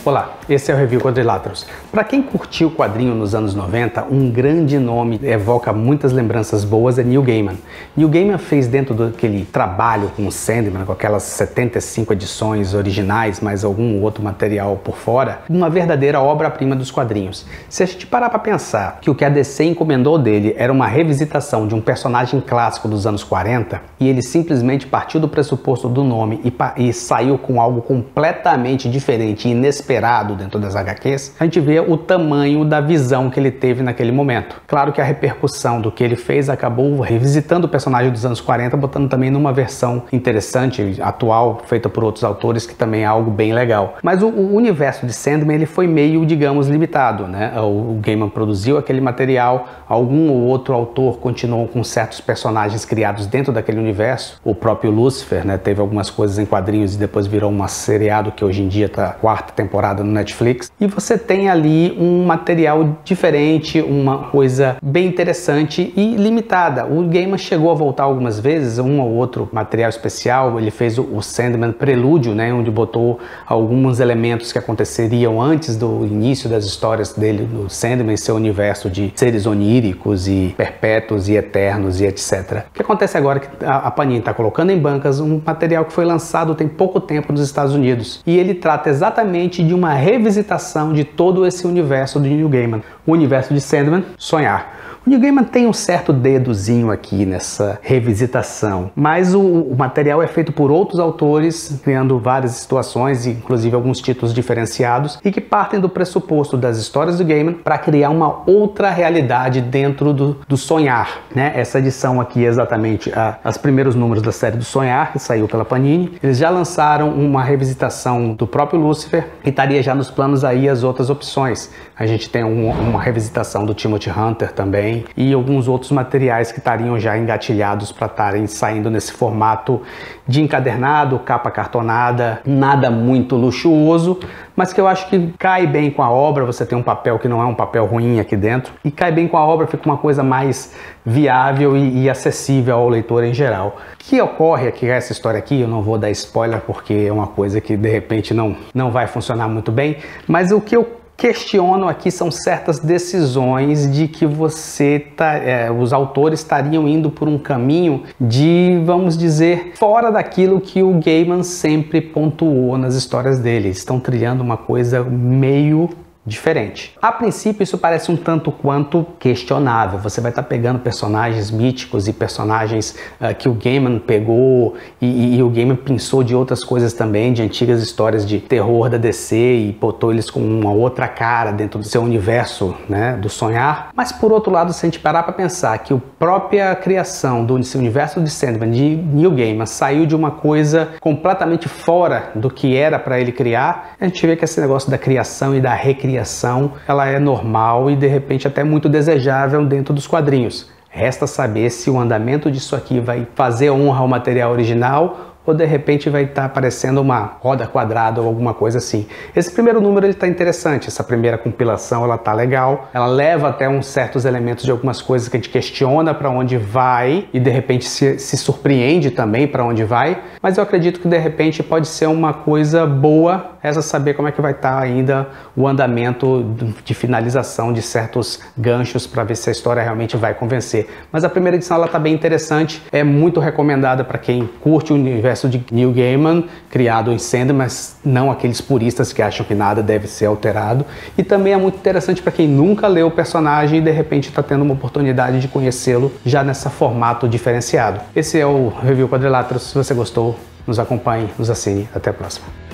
Olá, esse é o Review Quadriláteros. Para quem curtiu o quadrinho nos anos 90, um grande nome evoca muitas lembranças boas é Neil Gaiman. Neil Gaiman fez dentro daquele trabalho com o Sandman, com aquelas 75 edições originais, mais algum outro material por fora, uma verdadeira obra-prima dos quadrinhos. Se a gente parar para pensar que o que a DC encomendou dele era uma revisitação de um personagem clássico dos anos 40, e ele simplesmente partiu do pressuposto do nome e saiu com algo completamente diferente e inesperado dentro das HQs, a gente vê o tamanho da visão que ele teve naquele momento. Claro que a repercussão do que ele fez acabou revisitando o personagem dos anos 40, botando também numa versão interessante, atual, feita por outros autores, que também é algo bem legal. Mas o universo de Sandman, ele foi meio, digamos, limitado, né? O Gaiman produziu aquele material, algum ou outro autor continuou com certos personagens criados dentro daquele universo. O próprio Lucifer, né, teve algumas coisas em quadrinhos e depois virou um seriado que hoje em dia está quarta temporada no Netflix, e você tem ali um material diferente, uma coisa bem interessante e limitada. O Gaiman chegou a voltar algumas vezes, um ou outro material especial, ele fez o Sandman Prelúdio, né, onde botou alguns elementos que aconteceriam antes do início das histórias dele, do Sandman, seu universo de seres oníricos e perpétuos e eternos e etc. O que acontece agora é que a Panini está colocando em bancas um material que foi lançado tem pouco tempo nos Estados Unidos, e ele trata exatamente de uma revisitação de todo esse universo do Neil Gaiman. O universo de Sandman, Sonhar. O Neil Gaiman tem um certo dedozinho aqui nessa revisitação, mas o material é feito por outros autores, criando várias situações, inclusive alguns títulos diferenciados, e que partem do pressuposto das histórias do Gaiman para criar uma outra realidade dentro do Sonhar, né? Essa edição aqui é exatamente os primeiros números da série do Sonhar, que saiu pela Panini. Eles já lançaram uma revisitação do próprio Lucifer, e estaria já nos planos aí as outras opções. A gente tem uma revisitação do Timothy Hunter também, e alguns outros materiais que estariam já engatilhados para estarem saindo nesse formato de encadernado, capa cartonada, nada muito luxuoso, mas que eu acho que cai bem com a obra. Você tem um papel que não é um papel ruim aqui dentro, e cai bem com a obra, fica uma coisa mais viável e acessível ao leitor em geral. O que ocorre aqui, essa história aqui, eu não vou dar spoiler porque é uma coisa que de repente não vai funcionar muito bem, mas o que eu questiono aqui são certas decisões de que os autores estariam indo por um caminho de, vamos dizer, fora daquilo que o Gaiman sempre pontuou nas histórias dele. Estão trilhando uma coisa meio diferente. A princípio isso parece um tanto quanto questionável. Você vai estar pegando personagens míticos e personagens que o Gaiman pegou e o Gaiman pensou de outras coisas também, de antigas histórias de terror da DC, e botou eles com uma outra cara dentro do seu universo, né, do Sonhar. Mas por outro lado, se a gente parar para pensar que a própria criação do universo de Sandman de Neil Gaiman saiu de uma coisa completamente fora do que era para ele criar, a gente vê que esse negócio da criação e da recriação, ela é normal e de repente até muito desejável dentro dos quadrinhos. Resta saber se o andamento disso aqui vai fazer honra ao material original, ou de repente vai estar aparecendo uma roda quadrada ou alguma coisa assim. Esse primeiro número ele está interessante, essa primeira compilação ela tá legal, ela leva até uns certos elementos de algumas coisas que a gente questiona para onde vai e de repente se surpreende também para onde vai, mas eu acredito que de repente pode ser uma coisa boa, resta saber como é que vai estar ainda o andamento de finalização de certos ganchos para ver se a história realmente vai convencer. Mas a primeira edição ela tá bem interessante, é muito recomendada para quem curte o universo de Neil Gaiman, criado em Sandman, mas não aqueles puristas que acham que nada deve ser alterado. E também é muito interessante para quem nunca leu o personagem e de repente está tendo uma oportunidade de conhecê-lo já nesse formato diferenciado. Esse é o Review Quadriláteros. Se você gostou, nos acompanhe, nos assine. Até a próxima.